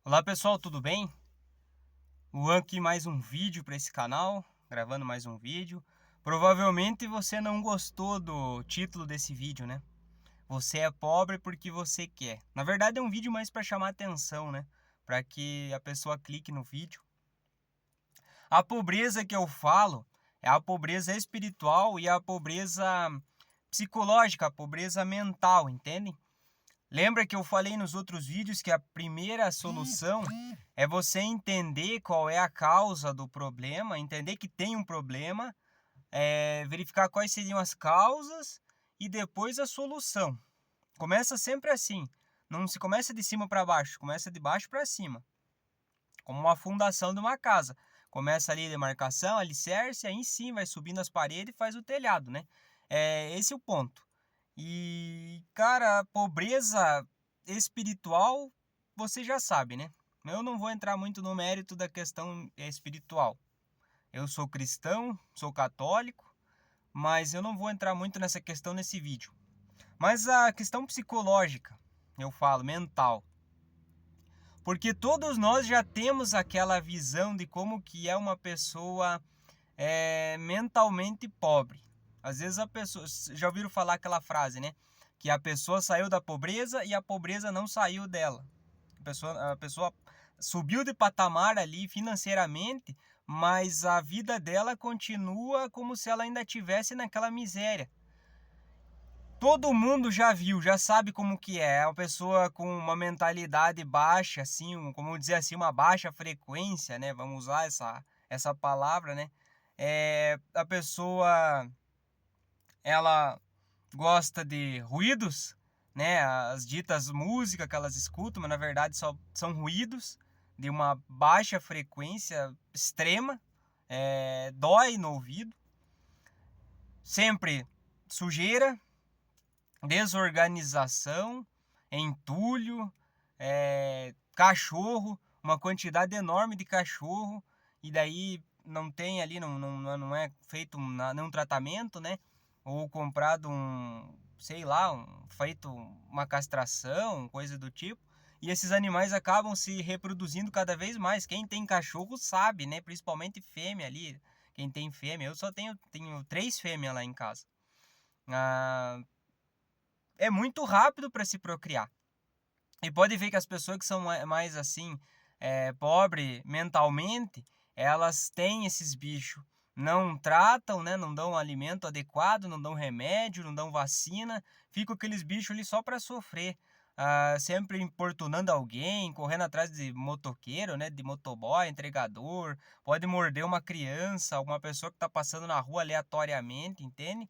Olá pessoal, tudo bem? Luan aqui mais um vídeo para esse canal, gravando mais um vídeo. Provavelmente você não gostou do título desse vídeo, né? Você é pobre porque você quer. Na verdade é um vídeo mais para chamar atenção, né? Para que a pessoa clique no vídeo. A pobreza que eu falo é a pobreza espiritual e a pobreza psicológica, a pobreza mental, entende? Lembra que eu falei nos outros vídeos que a primeira solução é você entender qual é a causa do problema, entender que tem um problema, verificar quais seriam as causas e depois a solução. Começa sempre assim, não se começa de cima para baixo, começa de baixo para cima, como uma fundação de uma casa. Começa ali de marcação, alicerce, aí sim vai subindo as paredes e faz o telhado, né? Esse é o ponto. E, cara, a pobreza espiritual, você já sabe, né? Eu não vou entrar muito no mérito da questão espiritual. Eu sou cristão, sou católico, mas eu não vou entrar muito nessa questão nesse vídeo. Mas a questão psicológica, eu falo, mental. Porque todos nós já temos aquela visão de como que é uma pessoa mentalmente pobre. Às vezes a pessoa, já ouviram falar aquela frase, né? Que a pessoa saiu da pobreza e a pobreza não saiu dela. A pessoa subiu de patamar ali financeiramente, mas a vida dela continua como se ela ainda estivesse naquela miséria. Todo mundo já viu, já sabe como que é uma pessoa com uma mentalidade baixa, assim, como dizer assim, uma baixa frequência, né? Vamos usar essa palavra, né? A pessoa, ela gosta de ruídos, né? As ditas música que elas escutam, mas na verdade só são ruídos de uma baixa frequência extrema, dói no ouvido, sempre sujeira, desorganização, entulho, cachorro, uma quantidade enorme de cachorro, e daí não tem ali, não é feito nenhum tratamento, né? Ou comprado sei lá, feito uma castração, coisa do tipo. E esses animais acabam se reproduzindo cada vez mais. Quem tem cachorro sabe, né? Principalmente fêmea ali. Quem tem fêmea, eu só tenho 3 fêmeas lá em casa. Ah, é muito rápido para se procriar. E pode ver que as pessoas que são mais assim, pobre mentalmente, elas têm esses bichos. Não tratam, né? Não dão alimento adequado, não dão remédio, não dão vacina. Ficam aqueles bichos ali só para sofrer. Sempre importunando alguém, correndo atrás de motoqueiro, né? De motoboy, entregador. Pode morder uma criança, alguma pessoa que está passando na rua aleatoriamente, entende?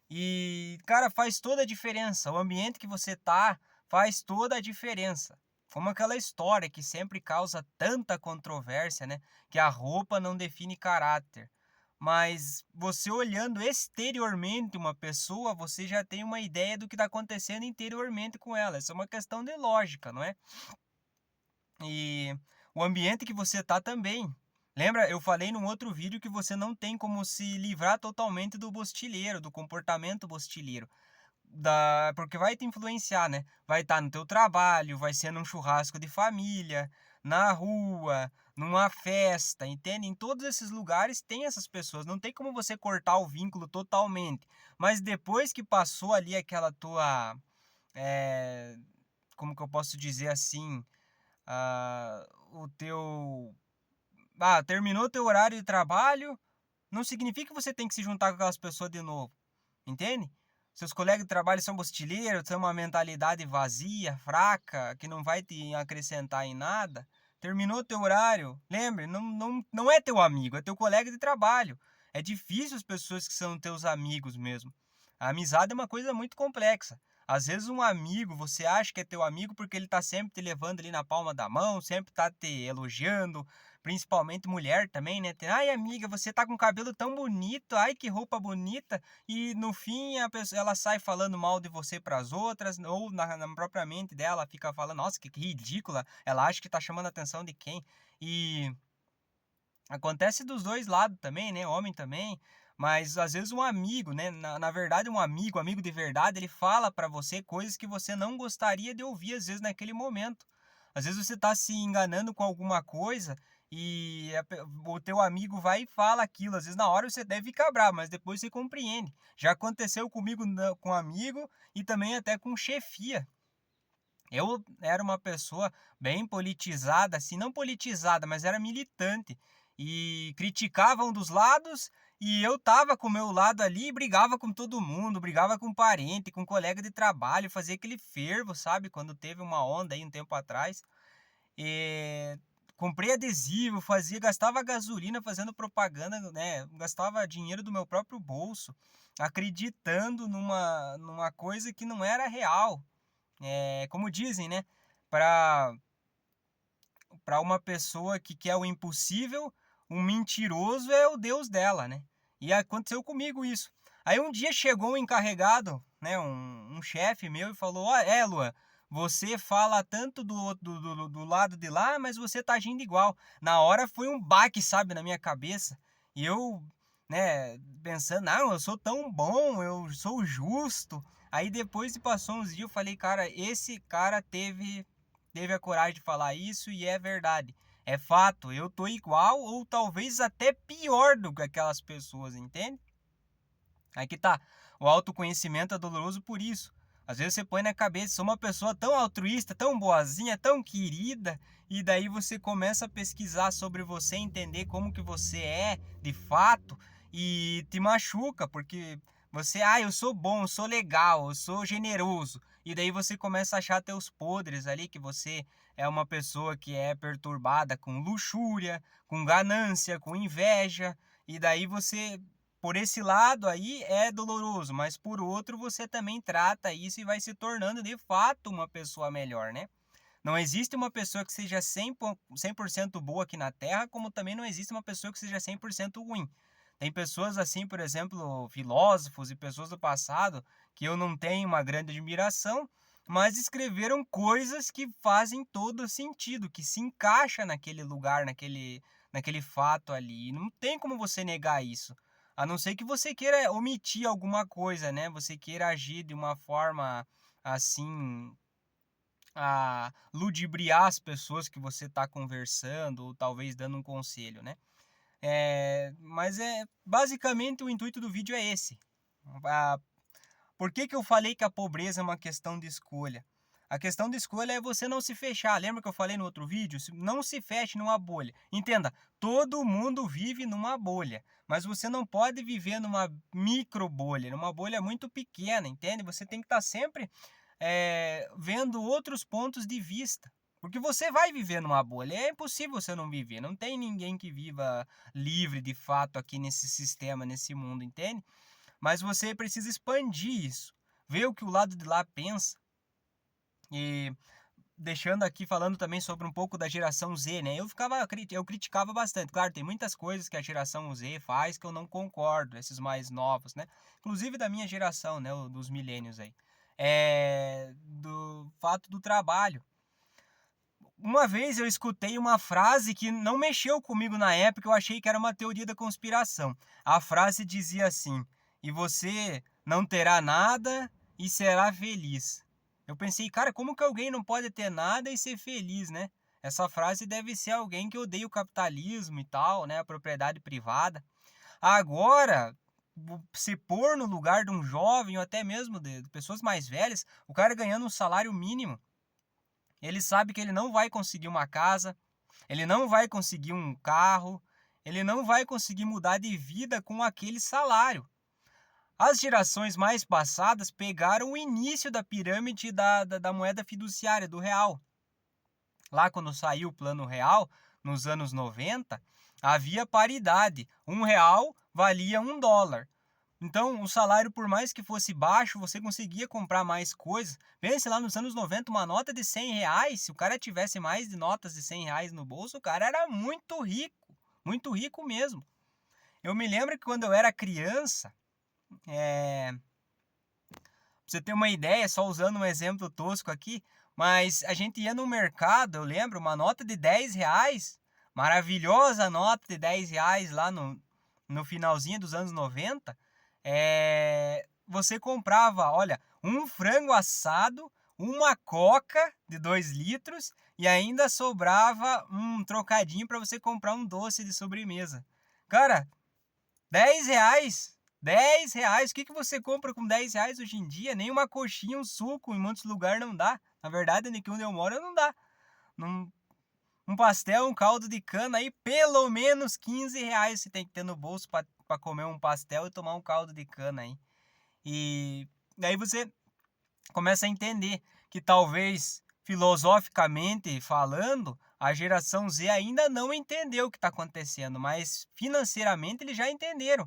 E, cara, faz toda a diferença. O ambiente que você tá faz toda a diferença. Como aquela história que sempre causa tanta controvérsia, né? Que a roupa não define caráter. Mas você olhando exteriormente uma pessoa, você já tem uma ideia do que está acontecendo interiormente com ela. Isso é uma questão de lógica, não é? E o ambiente que você tá também. Lembra, eu falei num outro vídeo que você não tem como se livrar totalmente do bostilheiro, do comportamento bostilheiro. Porque vai te influenciar, né? Vai estar no teu trabalho, vai ser num churrasco de família, na rua, numa festa, entende? Em todos esses lugares tem essas pessoas. Não tem como você cortar o vínculo totalmente. Mas depois que passou ali aquela tua. é, Como que eu posso dizer assim? O teu. Terminou teu horário de trabalho, não significa que você tem que se juntar com aquelas pessoas de novo, entende? Seus colegas de trabalho são bostileiros, têm uma mentalidade vazia, fraca, que não vai te acrescentar em nada. Terminou teu horário, lembre, não é teu amigo, é teu colega de trabalho. É difícil as pessoas que são teus amigos mesmo. A amizade é uma coisa muito complexa. Às vezes um amigo, você acha que é teu amigo porque ele tá sempre te levando ali na palma da mão, sempre tá te elogiando, principalmente mulher também, né? Ai, amiga, você tá com cabelo tão bonito, ai, que roupa bonita. E no fim a pessoa, ela sai falando mal de você para as outras, ou na própria mente dela fica falando, nossa, que ridícula, ela acha que tá chamando a atenção de quem. E acontece dos dois lados também, né? Homem também. Mas às vezes um amigo, né? Na verdade, amigo de verdade, ele fala para você coisas que você não gostaria de ouvir, às vezes, naquele momento. Às vezes você tá se enganando com alguma coisa o teu amigo vai e fala aquilo. Às vezes na hora você deve ficar bravo, mas depois você compreende. Já aconteceu comigo com um amigo e também até com chefia. Eu era uma pessoa bem politizada, assim, não politizada, mas era militante. E criticava um dos lados e eu tava com o meu lado ali e brigava com todo mundo, brigava com parente, com colega de trabalho, fazia aquele fervo, sabe? Quando teve uma onda aí um tempo atrás. E comprei adesivo, gastava gasolina fazendo propaganda, né? Gastava dinheiro do meu próprio bolso, acreditando numa coisa que não era real. Como dizem, né? Para uma pessoa que quer o impossível, um mentiroso é o Deus dela, né? E aconteceu comigo isso. Aí um dia chegou um encarregado, né? Um chefe meu e falou: Ó, Luan, você fala tanto do lado de lá, mas você tá agindo igual. Na hora foi um baque, sabe, na minha cabeça. E eu, né, pensando, não, eu sou tão bom, eu sou justo. Aí depois que passou uns dias, eu falei, cara, esse cara teve a coragem de falar isso e é verdade. É fato, eu tô igual ou talvez até pior do que aquelas pessoas, entende? Aí que tá, o autoconhecimento é doloroso por isso. Às vezes você põe na cabeça, sou uma pessoa tão altruísta, tão boazinha, tão querida, e daí você começa a pesquisar sobre você, entender como que você é de fato, e te machuca, porque você, eu sou bom, eu sou legal, eu sou generoso, e daí você começa a achar teus podres ali, que você é uma pessoa que é perturbada com luxúria, com ganância, com inveja, e daí você por esse lado aí é doloroso, mas por outro você também trata isso e vai se tornando de fato uma pessoa melhor, né? Não existe uma pessoa que seja 100% boa aqui na Terra, como também não existe uma pessoa que seja 100% ruim. Tem pessoas assim, por exemplo, filósofos e pessoas do passado, que eu não tenho uma grande admiração, mas escreveram coisas que fazem todo sentido, que se encaixa naquele lugar, naquele fato ali. E não tem como você negar isso. A não ser que você queira omitir alguma coisa, né? Você queira agir de uma forma assim a ludibriar as pessoas que você está conversando ou talvez dando um conselho, né? Mas basicamente o intuito do vídeo é esse. Por que eu falei que a pobreza é uma questão de escolha? A questão de escolha é você não se fechar. Lembra que eu falei no outro vídeo? Não se feche numa bolha. Entenda, todo mundo vive numa bolha, mas você não pode viver numa micro bolha, numa bolha muito pequena, entende? Você tem que estar sempre vendo outros pontos de vista. Porque você vai viver numa bolha. É impossível você não viver. Não tem ninguém que viva livre de fato aqui nesse sistema, nesse mundo, entende? Mas você precisa expandir isso. Ver o que o lado de lá pensa. E deixando aqui falando também sobre um pouco da geração Z, né? Eu criticava bastante. Claro, tem muitas coisas que a geração Z faz que eu não concordo, esses mais novos, né? Inclusive da minha geração, né? Dos milênios aí. Do fato do trabalho. Uma vez eu escutei uma frase que não mexeu comigo na época, eu achei que era uma teoria da conspiração. A frase dizia assim: "E você não terá nada e será feliz". Eu pensei, cara, como que alguém não pode ter nada e ser feliz, né? Essa frase deve ser alguém que odeia o capitalismo e tal, né? A propriedade privada. Agora, se pôr no lugar de um jovem ou até mesmo de pessoas mais velhas, o cara ganhando um salário mínimo. Ele sabe que ele não vai conseguir uma casa, ele não vai conseguir um carro, ele não vai conseguir mudar de vida com aquele salário. As gerações mais passadas pegaram o início da pirâmide da moeda fiduciária, do real. Lá quando saiu o Plano Real, nos anos 90, havia paridade. R$ 1 valia $1. Então, o salário, por mais que fosse baixo, você conseguia comprar mais coisas. Pense lá nos anos 90, uma nota de R$ 100, se o cara tivesse mais de notas de R$ 100 no bolso, o cara era muito rico mesmo. Eu me lembro que quando eu era criança, pra você ter uma ideia, só usando um exemplo tosco aqui, mas a gente ia no mercado, eu lembro, uma nota de R$ 10, maravilhosa nota de R$ 10 lá no finalzinho dos anos 90, você comprava, olha, um frango assado, uma coca de 2 litros e ainda sobrava um trocadinho para você comprar um doce de sobremesa. Cara, R$ 10? R$ 10? O que você compra com R$ 10 hoje em dia? Nem uma coxinha, um suco, em muitos lugares não dá. Na verdade, aqui onde eu moro não dá. Um pastel, um caldo de cana aí, pelo menos R$ 15 você tem que ter no bolso para comer um pastel e tomar um caldo de cana aí. E daí você começa a entender que talvez, filosoficamente falando, a geração Z ainda não entendeu o que está acontecendo, mas financeiramente eles já entenderam.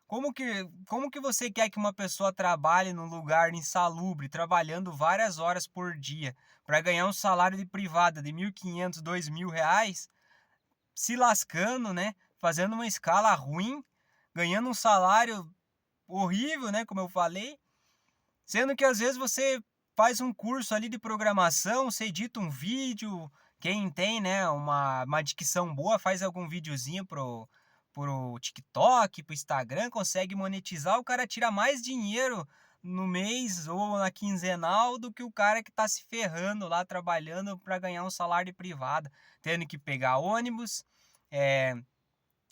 Como que você quer que uma pessoa trabalhe num lugar insalubre, trabalhando várias horas por dia, para ganhar um salário de privada de R$ 1.500, R$ 2.000, se lascando, né? Fazendo uma escala ruim, ganhando um salário horrível, né? Como eu falei, sendo que às vezes você faz um curso ali de programação, você edita um vídeo, quem tem, né, uma dicção boa, faz algum videozinho pro TikTok, pro Instagram, consegue monetizar, o cara tira mais dinheiro no mês ou na quinzenal do que o cara que tá se ferrando lá trabalhando para ganhar um salário de privada, tendo que pegar ônibus,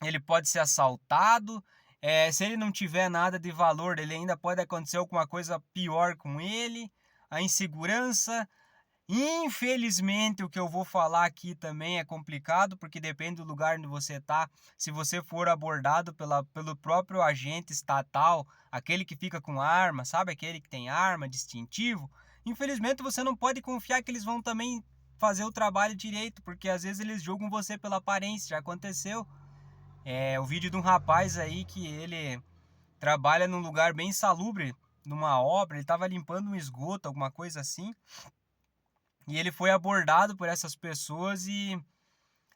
ele pode ser assaltado, se ele não tiver nada de valor, ele ainda pode acontecer alguma coisa pior com ele, a insegurança. Infelizmente, o que eu vou falar aqui também é complicado, porque depende do lugar onde você está. Se você for abordado pelo próprio agente estatal, aquele que fica com arma, sabe? Aquele que tem arma, distintivo. Infelizmente, você não pode confiar que eles vão também fazer o trabalho direito, porque às vezes eles julgam você pela aparência. Já aconteceu. O vídeo de um rapaz aí que ele trabalha num lugar bem insalubre, numa obra, ele estava limpando um esgoto, alguma coisa assim. E ele foi abordado por essas pessoas e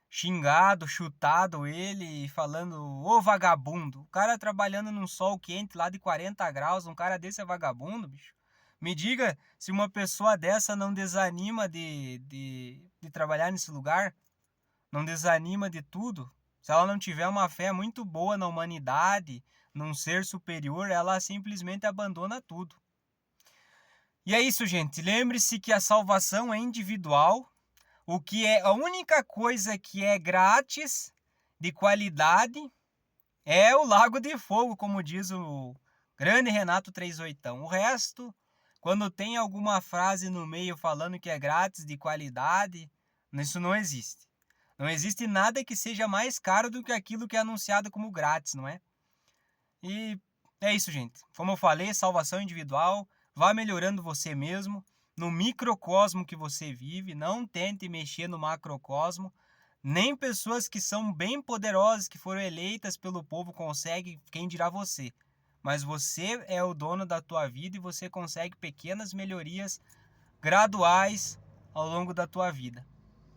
xingado, chutado ele, falando, ô vagabundo. O cara trabalhando num sol quente lá de 40 graus, um cara desse é vagabundo, bicho. Me diga se uma pessoa dessa não desanima de trabalhar nesse lugar, não desanima de tudo. Se ela não tiver uma fé muito boa na humanidade, num ser superior, ela simplesmente abandona tudo. E é isso, gente. Lembre-se que a salvação é individual. O que é a única coisa que é grátis, de qualidade, é o Lago de Fogo, como diz o grande Renato 38. O resto, quando tem alguma frase no meio falando que é grátis, de qualidade, isso não existe. Não existe nada que seja mais caro do que aquilo que é anunciado como grátis, não é? E é isso, gente. Como eu falei, salvação individual. Vá melhorando você mesmo no microcosmo que você vive. Não tente mexer no macrocosmo. Nem pessoas que são bem poderosas, que foram eleitas pelo povo, conseguem, quem dirá você. Mas você é o dono da tua vida e você consegue pequenas melhorias graduais ao longo da tua vida.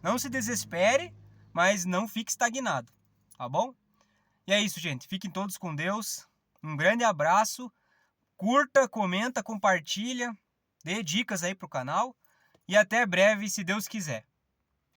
Não se desespere, mas não fique estagnado, tá bom? E é isso, gente. Fiquem todos com Deus. Um grande abraço. Curta, comenta, compartilha. Dê dicas aí pro canal. E até breve, se Deus quiser.